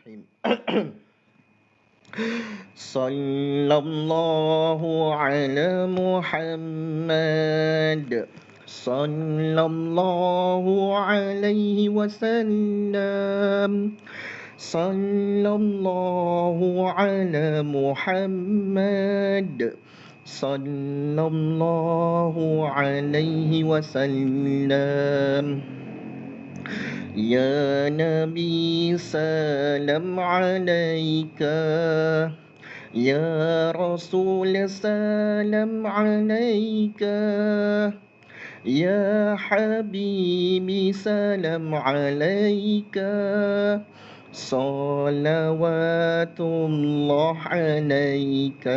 الرحيم. صلى الله على محمد صلى الله عليه وسلم. صلى الله على محمد صلى الله عليه وسلم. يا نبي سلام عليك، يا رسول سلام عليك، يا حبيبي سلام عليك، صلوات الله عليك.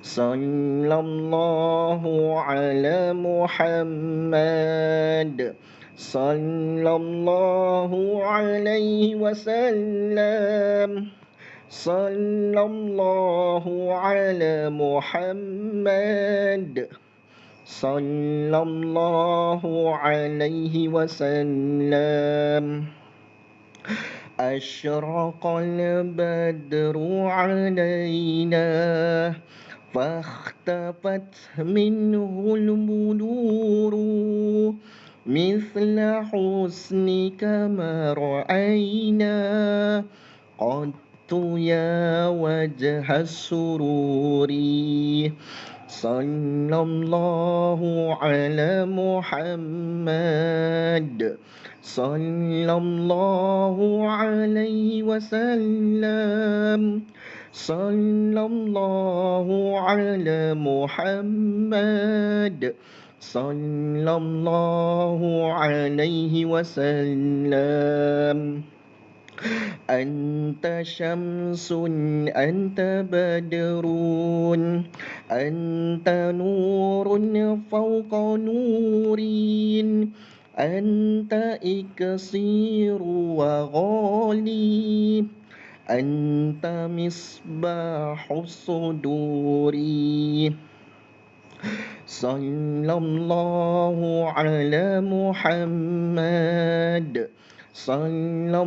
صلى الله على محمد صلى الله عليه وسلم. صلى الله على محمد صلى الله عليه وسلم. أشرق البدر علينا فاختفت منه البدور، مثل حسنك ما رأينا قط يا وجه السرور. صلى الله على محمد صلى الله عليه وسلم. صلى الله على محمد صلى الله عليه وسلم. أنت شمس أنت بدر أنت نور فوق نور، أنت إكسير وغالي، أنت مصباح الصدور. صلى الله على محمد صلى